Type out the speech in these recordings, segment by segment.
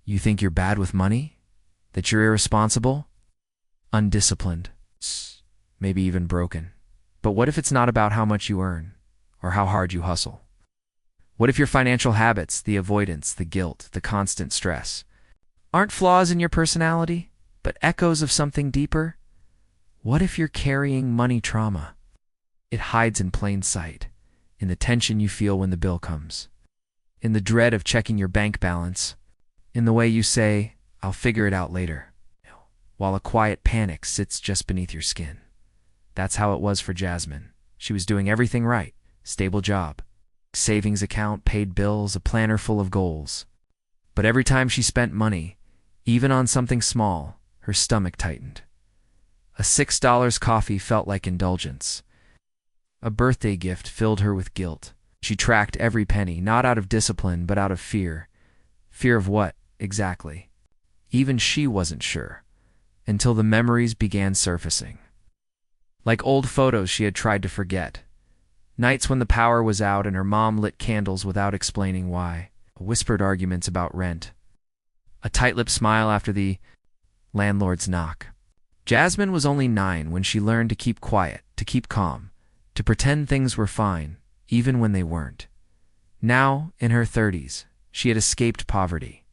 You think you're bad with money? That you're irresponsible? Undisciplined? Maybe even broken. But what if it's not about how much you earn or how hard you hustle? What if your financial habits, the avoidance, the guilt, the constant stress, aren't flaws in your personality, but echoes of something deeper? What if you're carrying money trauma? It hides in plain sight, in the tension you feel when the bill comes, in the dread of checking your bank balance, in the way you say, "I'll figure it out later," while a quiet panic sits just beneath your skin. That's how it was for Jasmine. She was doing everything right: stable job, savings account, paid bills, a planner full of goals. But every time she spent money, even on something small, her stomach tightened. A $6 coffee felt like indulgence. A birthday gift filled her with guilt. She tracked every penny, not out of discipline, but out of fear. Fear of what, exactly? Even she wasn't sure, until the memories began surfacing. Like old photos she had tried to forget. Nights when the power was out and her mom lit candles without explaining why. Whispered arguments about rent. A tight-lipped smile after the landlord's knock. Jasmine was only 9 when she learned to keep quiet, to keep calm, to pretend things were fine, even when they weren't. Now, in her 30s, she had escaped poverty.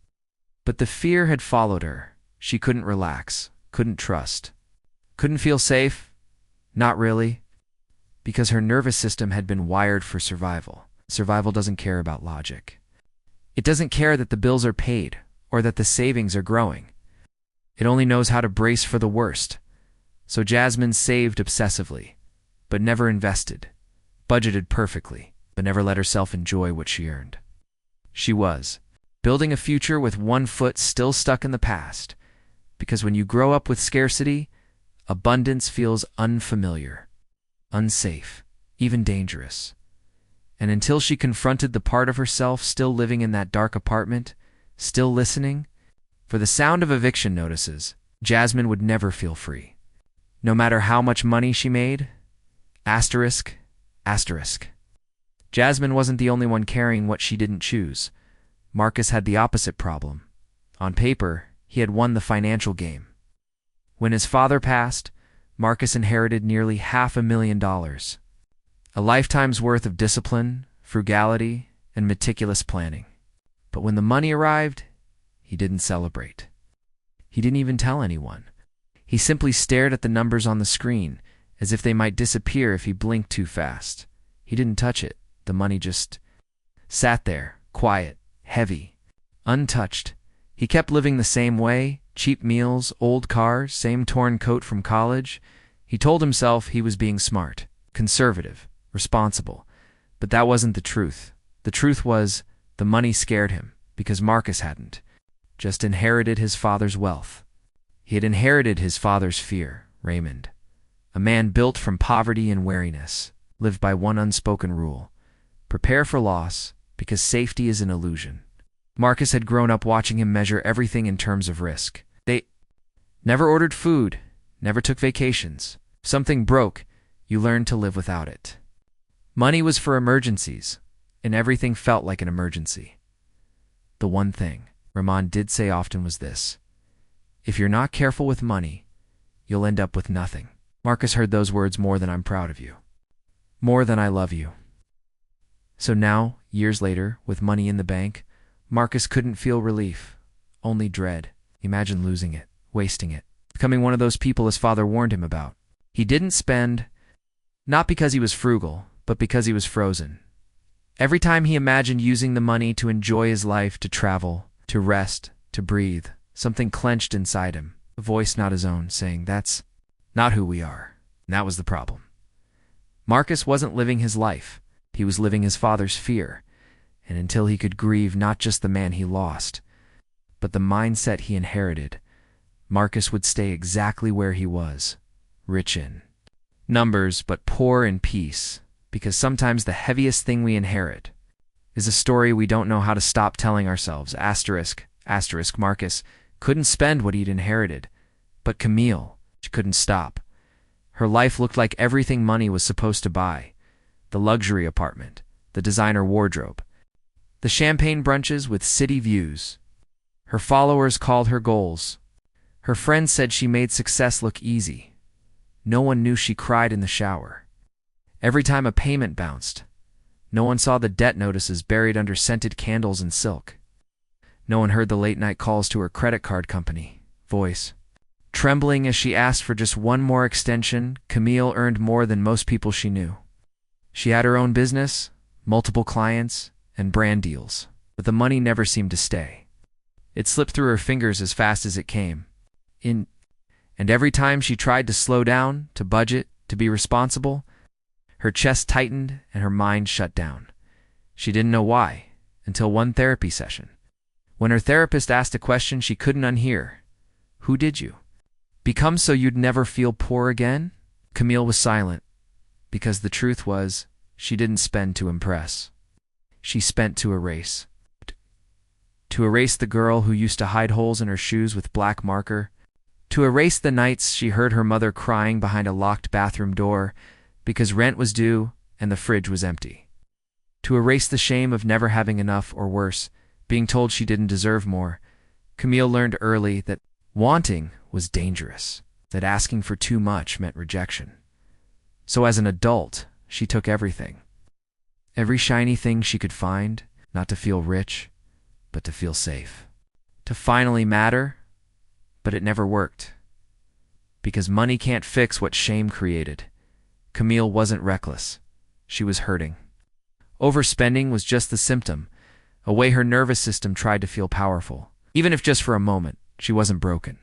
But the fear had followed her. She couldn't relax, couldn't trust, couldn't feel safe. Not really. Because her nervous system had been wired for survival. Survival doesn't care about logic. It doesn't care that the bills are paid or that the savings are growing. It only knows how to brace for the worst. So Jasmine saved obsessively, but never invested, budgeted perfectly, but never let herself enjoy what she earned. She was building a future with one foot still stuck in the past, because when you grow up with scarcity, abundance feels unfamiliar, unsafe, even dangerous. And until she confronted the part of herself still living in that dark apartment, still listening for the sound of eviction notices, Jasmine would never feel free. No matter how much money she made, asterisk, asterisk. Jasmine wasn't the only one carrying what she didn't choose. Marcus had the opposite problem. On paper, he had won the financial game. When his father passed, Marcus inherited nearly $500,000, a lifetime's worth of discipline, frugality, and meticulous planning. But when the money arrived, he didn't celebrate. He didn't even tell anyone. He simply stared at the numbers on the screen, as if they might disappear if he blinked too fast. He didn't touch it. The money just sat there, quiet, heavy, untouched. He kept living the same way: cheap meals, old car, same torn coat from college. He told himself he was being smart, conservative, responsible. But that wasn't the truth. The truth was, the money scared him, because Marcus hadn't just inherited his father's wealth. He had inherited his father's fear. Raymond, a man built from poverty and wariness, lived by one unspoken rule: prepare for loss, because safety is an illusion. Marcus had grown up watching him measure everything in terms of risk. They never ordered food, never took vacations. If something broke, you learned to live without it. Money was for emergencies, and everything felt like an emergency. The one thing Ramon did say often was this: if you're not careful with money, you'll end up with nothing. Marcus heard those words more than "I'm proud of you," more than "I love you." So now, years later, with money in the bank, Marcus couldn't feel relief, only dread. Imagine losing it, wasting it, becoming one of those people his father warned him about. He didn't spend, not because he was frugal, but because he was frozen. Every time he imagined using the money to enjoy his life, to travel, to rest, to breathe, something clenched inside him, a voice not his own, saying, "That's not who we are." And that was the problem. Marcus wasn't living his life. He was living his father's fear. And until he could grieve not just the man he lost, but the mindset he inherited, Marcus would stay exactly where he was, rich in numbers but poor in peace, because sometimes the heaviest thing we inherit is a story we don't know how to stop telling ourselves. Asterisk, asterisk. Marcus couldn't spend what he'd inherited, but Camille, she couldn't stop. Her life looked like everything money was supposed to buy: the luxury apartment, the designer wardrobe, the champagne brunches with city views. Her followers called her goals. Her friends said she made success look easy. No one knew she cried in the shower. Every time a payment bounced, no one saw the debt notices buried under scented candles and silk. No one heard the late-night calls to her credit card company, voice. Trembling as she asked for just one more extension, Camille earned more than most people she knew. She had her own business, multiple clients, and brand deals, but the money never seemed to stay. It slipped through her fingers as fast as it came. And every time she tried to slow down, to budget, to be responsible, her chest tightened and her mind shut down. She didn't know why, until one therapy session. When her therapist asked a question she couldn't unhear, "Who did you become so you'd never feel poor again?" Camille was silent, because the truth was, she didn't spend to impress. She spent to erase. To erase the girl who used to hide holes in her shoes with black marker. To erase the nights she heard her mother crying behind a locked bathroom door because rent was due and the fridge was empty. To erase the shame of never having enough, or worse, being told she didn't deserve more. Camille learned early that wanting was dangerous, that asking for too much meant rejection. So as an adult, she took everything. Every shiny thing she could find, not to feel rich, but to feel safe. To finally matter, but it never worked. Because money can't fix what shame created. Camille wasn't reckless. She was hurting. Overspending was just the symptom, a way her nervous system tried to feel powerful. Even if just for a moment, she wasn't broken.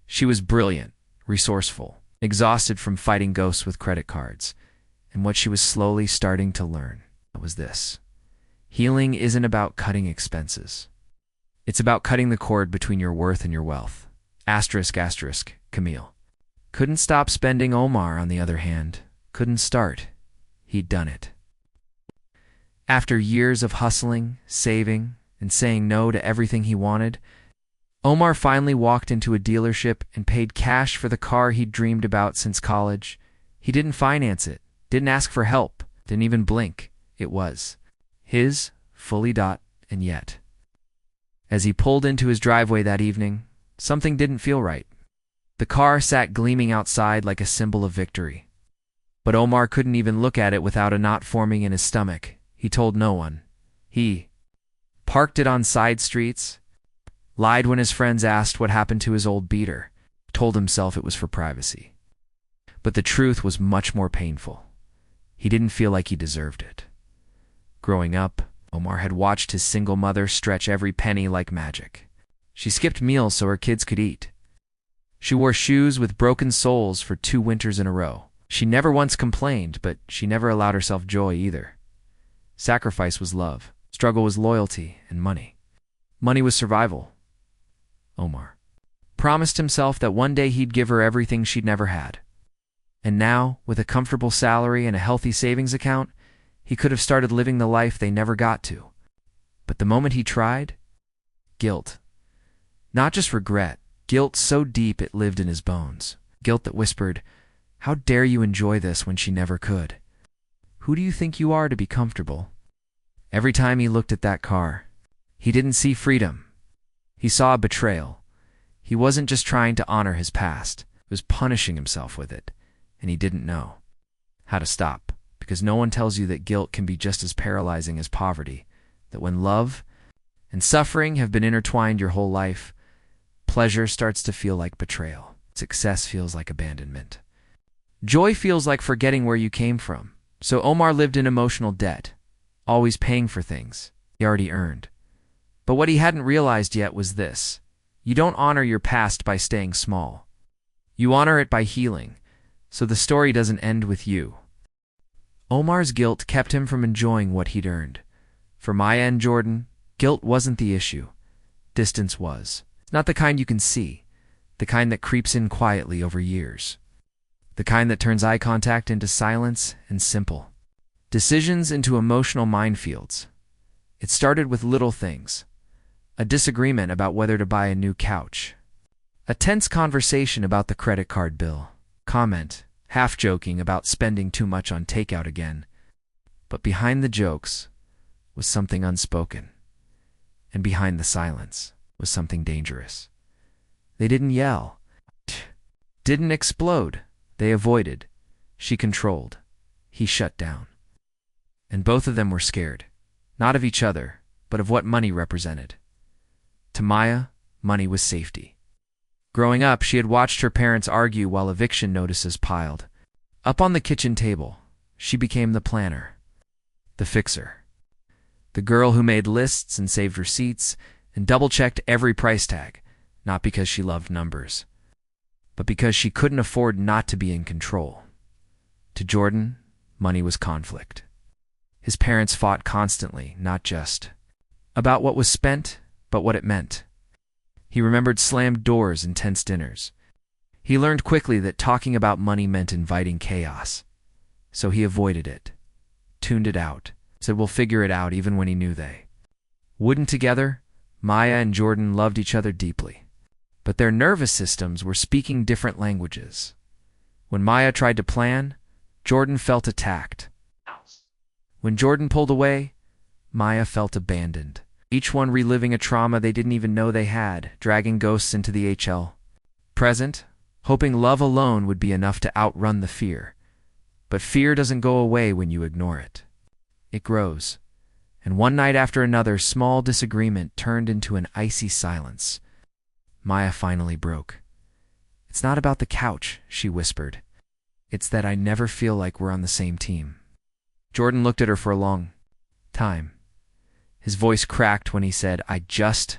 She was brilliant, resourceful, exhausted from fighting ghosts with credit cards. And what she was slowly starting to learn was this. Healing isn't about cutting expenses. It's about cutting the cord between your worth and your wealth. Asterisk, asterisk, Camille. Couldn't stop spending. Omar, on the other hand, couldn't start. He'd done it. After years of hustling, saving, and saying no to everything he wanted, Omar finally walked into a dealership and paid cash for the car he'd dreamed about since college. He didn't finance it, didn't ask for help, didn't even blink. It was his, fully. And yet, as he pulled into his driveway that evening, something didn't feel right. The car sat gleaming outside like a symbol of victory. But Omar couldn't even look at it without a knot forming in his stomach. He told no one. He parked it on side streets, lied when his friends asked what happened to his old beater, told himself it was for privacy. But the truth was much more painful. He didn't feel like he deserved it. Growing up, Omar had watched his single mother stretch every penny like magic. She skipped meals so her kids could eat. She wore shoes with broken soles for 2 winters in a row. She never once complained, but she never allowed herself joy either. Sacrifice was love. Struggle was loyalty and money. Money was survival. Omar promised himself that one day he'd give her everything she'd never had. And now, with a comfortable salary and a healthy savings account, he could have started living the life they never got to. But the moment he tried, guilt. Not just regret, guilt so deep it lived in his bones. Guilt that whispered, "How dare you enjoy this when she never could? Who do you think you are to be comfortable?" Every time he looked at that car, he didn't see freedom. He saw a betrayal. He wasn't just trying to honor his past, he was punishing himself with it, and he didn't know how to stop, because no one tells you that guilt can be just as paralyzing as poverty, that when love and suffering have been intertwined your whole life, pleasure starts to feel like betrayal. Success feels like abandonment. Joy feels like forgetting where you came from. So Omar lived in emotional debt, always paying for things he already earned. But what he hadn't realized yet was this. You don't honor your past by staying small. You honor it by healing, so the story doesn't end with you. Omar's guilt kept him from enjoying what he'd earned. For Maya and Jordan, guilt wasn't the issue. Distance was. Not the kind you can see, the kind that creeps in quietly over years. The kind that turns eye contact into silence and simple decisions into emotional minefields. It started with little things. A disagreement about whether to buy a new couch. A tense conversation about the credit card bill. Comment, half joking, about spending too much on takeout again. But behind the jokes was something unspoken. And behind the silence was something dangerous. They didn't yell, didn't explode. They avoided. She controlled. He shut down. And both of them were scared, not of each other, but of what money represented. To Maya, money was safety. Growing up, she had watched her parents argue while eviction notices piled. Up on the kitchen table, she became the planner, the fixer, the girl who made lists and saved receipts and double-checked every price tag, not because she loved numbers, but because she couldn't afford not to be in control. To Jordan, money was conflict. His parents fought constantly, not just about what was spent, but what it meant. He remembered slammed doors and tense dinners. He learned quickly that talking about money meant inviting chaos. So he avoided it, tuned it out, said we'll figure it out even when he knew they wouldn't. Together, Maya and Jordan loved each other deeply, but their nervous systems were speaking different languages. When Maya tried to plan, Jordan felt attacked. When Jordan pulled away, Maya felt abandoned. Each one reliving a trauma they didn't even know they had, dragging ghosts into the present, hoping love alone would be enough to outrun the fear. But fear doesn't go away when you ignore it. It grows. And one night after another, small disagreement turned into an icy silence. Maya finally broke. "It's not about the couch," she whispered. "It's that I never feel like we're on the same team." Jordan looked at her for a long time. His voice cracked when he said, "I just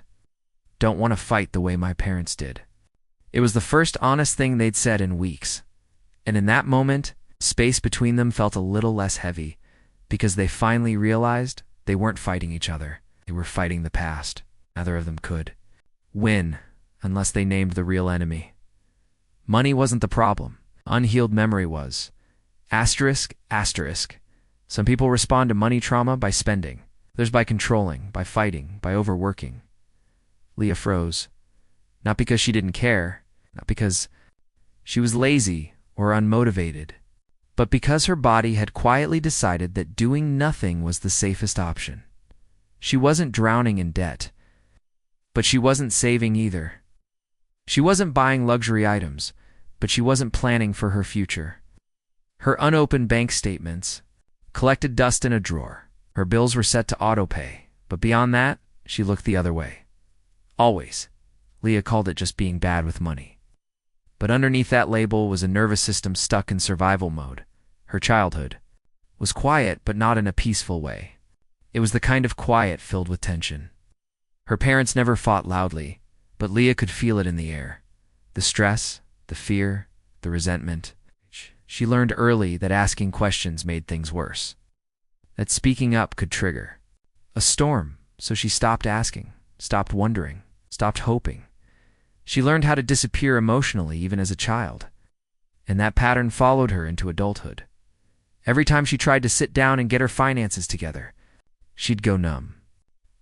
don't want to fight the way my parents did." It was the first honest thing they'd said in weeks. And in that moment, space between them felt a little less heavy, because they finally realized they weren't fighting each other. They were fighting the past. Neither of them could win unless they named the real enemy. Money wasn't the problem. Unhealed memory was. Asterisk, asterisk. Some people respond to money trauma by spending. Others by controlling, by fighting, by overworking. Leah froze. Not because she didn't care, not because she was lazy or unmotivated, but because her body had quietly decided that doing nothing was the safest option. She wasn't drowning in debt, but she wasn't saving either. She wasn't buying luxury items, but she wasn't planning for her future. Her unopened bank statements collected dust in a drawer. Her bills were set to autopay, but beyond that, she looked the other way. Always. Leah called it just being bad with money. But underneath that label was a nervous system stuck in survival mode. Her childhood was quiet, but not in a peaceful way. It was the kind of quiet filled with tension. Her parents never fought loudly, but Leah could feel it in the air. The stress, the fear, the resentment. She learned early that asking questions made things worse. That speaking up could trigger a storm, so she stopped asking, stopped wondering, stopped hoping. She learned how to disappear emotionally even as a child, and that pattern followed her into adulthood. Every time she tried to sit down and get her finances together, she'd go numb.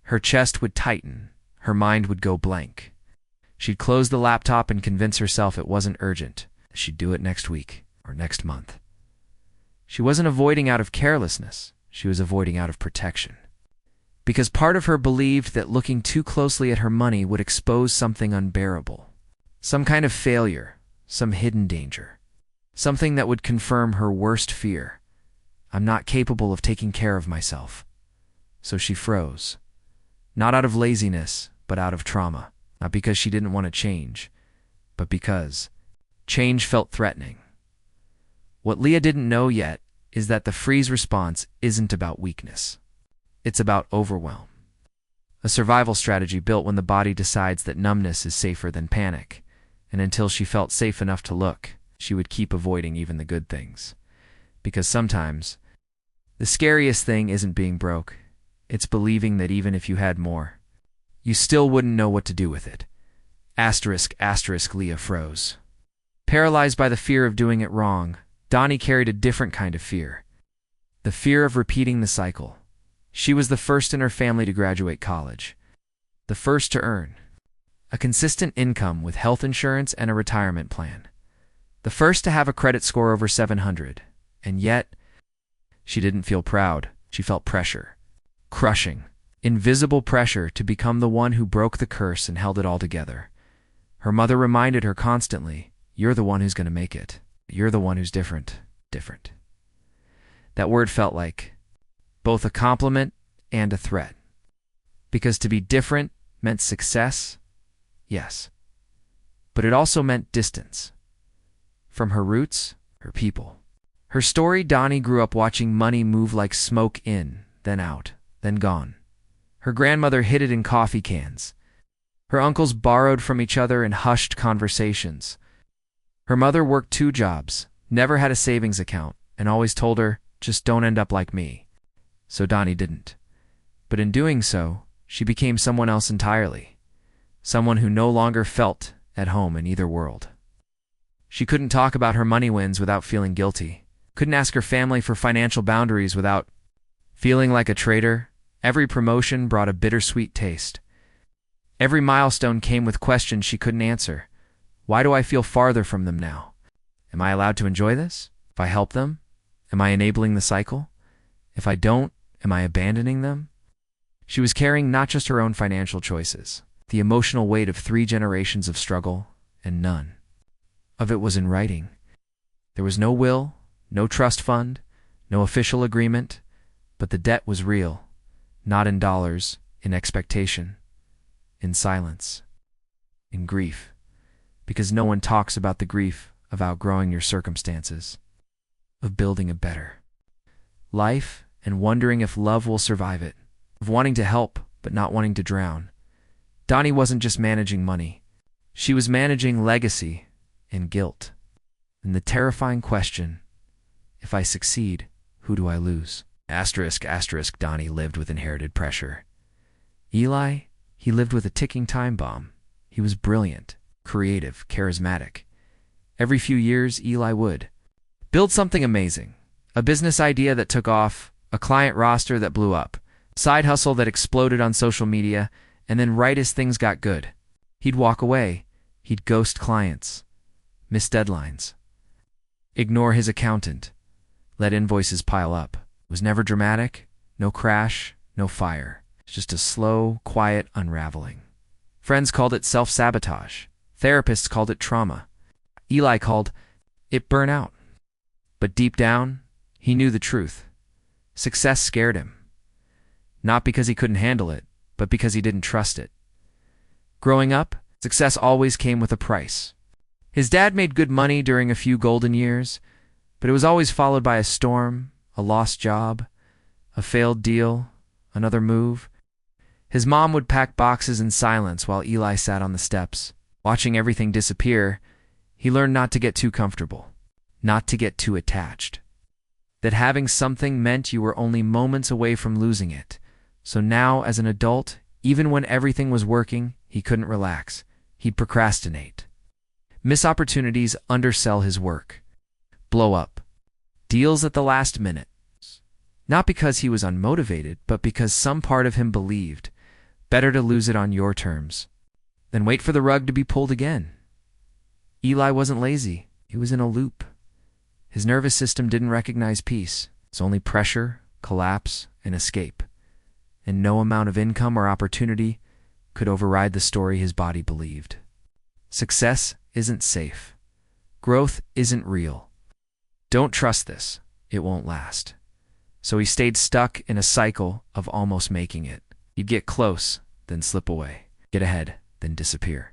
Her chest would tighten, her mind would go blank. She'd close the laptop and convince herself it wasn't urgent. She'd do it next week or next month. She wasn't avoiding out of carelessness. She was avoiding out of protection. Because part of her believed that looking too closely at her money would expose something unbearable. Some kind of failure, some hidden danger. Something that would confirm her worst fear. I'm not capable of taking care of myself. So she froze. Not out of laziness, but out of trauma. Not because she didn't want to change, but because change felt threatening. What Leah didn't know yet is that the freeze response isn't about weakness. It's about overwhelm. A survival strategy built when the body decides that numbness is safer than panic, and until she felt safe enough to look, she would keep avoiding even the good things. Because sometimes, the scariest thing isn't being broke, it's believing that even if you had more, you still wouldn't know what to do with it. Asterisk, asterisk, Leah froze. Paralyzed by the fear of doing it wrong, Donnie carried a different kind of fear. The fear of repeating the cycle. She was the first in her family to graduate college. The first to earn a consistent income with health insurance and a retirement plan. The first to have a credit score over 700. And yet, she didn't feel proud. She felt pressure. Crushing. invisible pressure to become the one who broke the curse and held it all together. Her mother reminded her constantly, "You're the one who's going to make it. You're the one who's different." Different. That word felt like both a compliment and a threat. Because to be different meant success, yes. But it also meant distance. From her roots, her people. Her story, Donnie grew up watching money move like smoke in, then out, then gone. Her grandmother hid it in coffee cans. Her uncles borrowed from each other in hushed conversations. Her mother worked 2 jobs, never had a savings account, and always told her, "Just don't end up like me." So Donnie didn't. But in doing so, she became someone else entirely. Someone who no longer felt at home in either world. She couldn't talk about her money wins without feeling guilty. Couldn't ask her family for financial boundaries without feeling like a traitor. Every promotion brought a bittersweet taste. Every milestone came with questions she couldn't answer. Why do I feel farther from them now? Am I allowed to enjoy this? If I help them? Am I enabling the cycle? If I don't, am I abandoning them? She was carrying not just her own financial choices, the emotional weight of 3 generations of struggle, and none of it was in writing. There was no will, no trust fund, no official agreement, but the debt was real, not in dollars, in expectation, in silence, in grief, because no one talks about the grief of outgrowing your circumstances, of building a better life and wondering if love will survive it, of wanting to help but not wanting to drown. Donnie wasn't just managing money. She was managing legacy and guilt. And the terrifying question, if I succeed, who do I lose? Asterisk, asterisk, Donnie lived with inherited pressure. Eli, he lived with a ticking time bomb. He was brilliant, creative, charismatic. Every few years, Eli would build something amazing. A business idea that took off, a client roster that blew up, side hustle that exploded on social media, and then right as things got good, he'd walk away. He'd ghost clients, miss deadlines, ignore his accountant, let invoices pile up. It was never dramatic, no crash, no fire. It's just a slow, quiet unraveling. Friends called it self-sabotage. Therapists called it trauma. Eli called it burnout. But deep down, he knew the truth. Success scared him. Not because he couldn't handle it, but because he didn't trust it. Growing up, success always came with a price. His dad made good money during a few golden years, but it was always followed by a storm, a lost job, a failed deal, another move. His mom would pack boxes in silence while Eli sat on the steps. Watching everything disappear, he learned not to get too comfortable, not to get too attached. That having something meant you were only moments away from losing it. So now, as an adult, even when everything was working, he couldn't relax. He'd procrastinate. Miss opportunities, undersell his work. Blow up. Deals at the last minute. Not because he was unmotivated, but because some part of him believed, better to lose it on your terms than wait for the rug to be pulled again. Eli wasn't lazy. He was in a loop. His nervous system didn't recognize peace. It's only pressure, collapse, and escape. And no amount of income or opportunity could override the story his body believed. Success isn't safe. Growth isn't real. Don't trust this. It won't last. So he stayed stuck in a cycle of almost making it. He'd get close, then slip away. Get ahead, then disappear.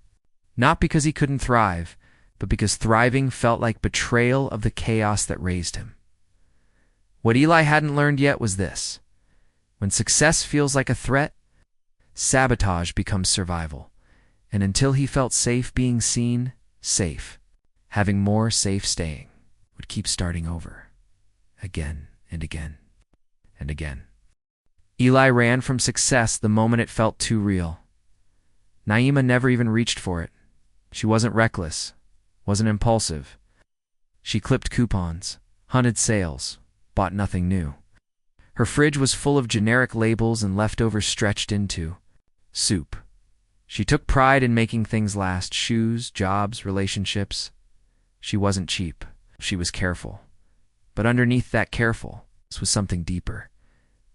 Not because he couldn't thrive, but because thriving felt like betrayal of the chaos that raised him. What Eli hadn't learned yet was this. When success feels like a threat, sabotage becomes survival. And until he felt safe being seen, safe, having more safe staying, would keep starting over. Again and again and again. Eli ran from success the moment it felt too real. Naima never even reached for it. She wasn't reckless, wasn't impulsive. She clipped coupons, hunted sales, bought nothing new. Her fridge was full of generic labels and leftovers stretched into soup. She took pride in making things last: shoes, jobs, relationships. She wasn't cheap. She was careful. But underneath that careful was something deeper.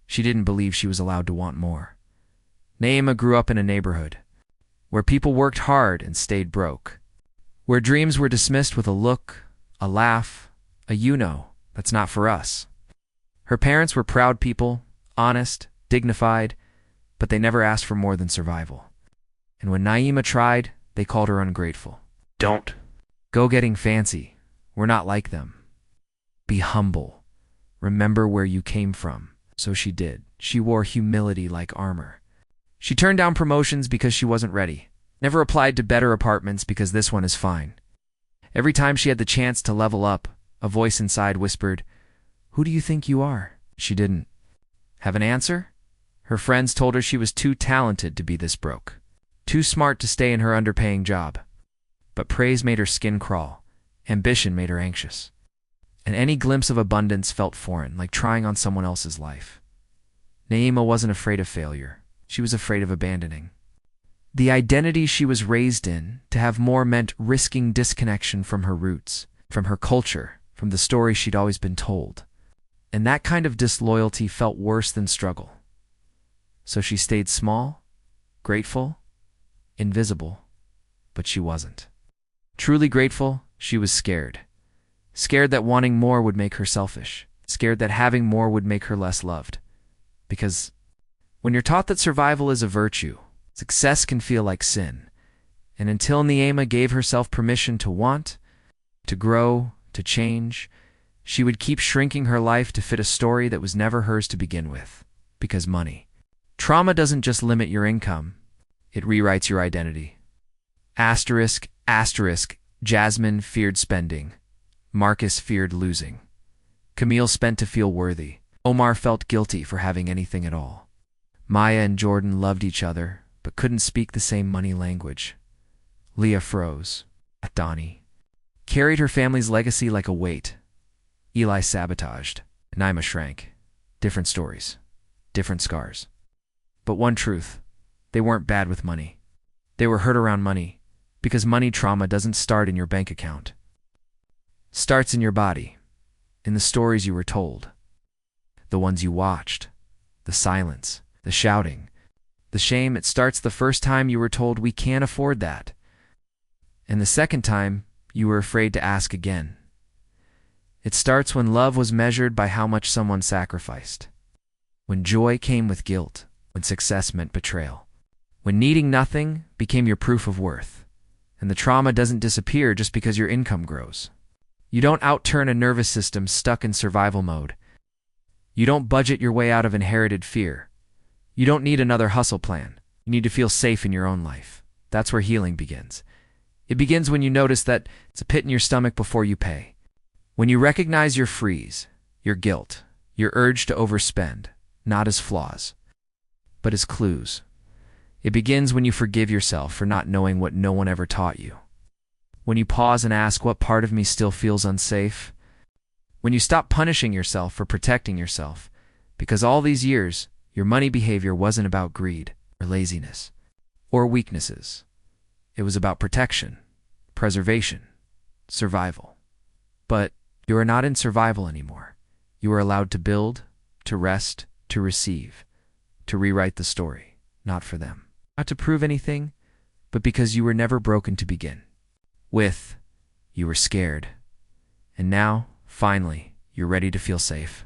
She didn't believe she was allowed to want more. Naima grew up in a neighborhood where people worked hard and stayed broke, where dreams were dismissed with a look, a laugh, a that's not for us. Her parents were proud people, honest, dignified, but they never asked for more than survival. And when Naima tried, they called her ungrateful. Don't go getting fancy. We're not like them. Be humble. Remember where you came from. So she did. She wore humility like armor. She turned down promotions because she wasn't ready. Never applied to better apartments because this one is fine. Every time she had the chance to level up, a voice inside whispered, "Who do you think you are?" She didn't have an answer. Her friends told her she was too talented to be this broke, too smart to stay in her underpaying job. But praise made her skin crawl. Ambition made her anxious. And any glimpse of abundance felt foreign, like trying on someone else's life. Naima wasn't afraid of failure. She was afraid of abandoning. The identity she was raised in, to have more meant risking disconnection from her roots, from her culture, from the story she'd always been told. And that kind of disloyalty felt worse than struggle. So she stayed small, grateful, invisible, but she wasn't. Truly grateful, she was scared. Scared that wanting more would make her selfish. Scared that having more would make her less loved. Because when you're taught that survival is a virtue, success can feel like sin. And until Naima gave herself permission to want, to grow, to change, she would keep shrinking her life to fit a story that was never hers to begin with. Because money. Trauma doesn't just limit your income, it rewrites your identity. Asterisk, asterisk, Jasmine feared spending. Marcus feared losing. Camille spent to feel worthy. Omar felt guilty for having anything at all. Maya and Jordan loved each other, but couldn't speak the same money language. Leah froze. Donnie carried her family's legacy like a weight. Eli sabotaged. Naima shrank. Different stories. Different scars. But one truth. They weren't bad with money. They were hurt around money, because money trauma doesn't start in your bank account. Starts in your body, in the stories you were told, the ones you watched, the silence, the shouting, the shame. It starts the first time you were told we can't afford that, and the second time you were afraid to ask again. It starts when love was measured by how much someone sacrificed, when joy came with guilt, when success meant betrayal, when needing nothing became your proof of worth, and the trauma doesn't disappear just because your income grows. You don't outturn a nervous system stuck in survival mode. You don't budget your way out of inherited fear. You don't need another hustle plan. You need to feel safe in your own life. That's where healing begins. It begins when you notice that it's a pit in your stomach before you pay. When you recognize your freeze, your guilt, your urge to overspend, not as flaws, but as clues. It begins when you forgive yourself for not knowing what no one ever taught you. When you pause and ask, what part of me still feels unsafe? When you stop punishing yourself for protecting yourself, because all these years, your money behavior wasn't about greed or laziness or weaknesses. It was about protection, preservation, survival. But you are not in survival anymore. You are allowed to build, to rest, to receive, to rewrite the story, not for them. Not to prove anything, but because you were never broken to begin. You were scared. And now, finally, you're ready to feel safe.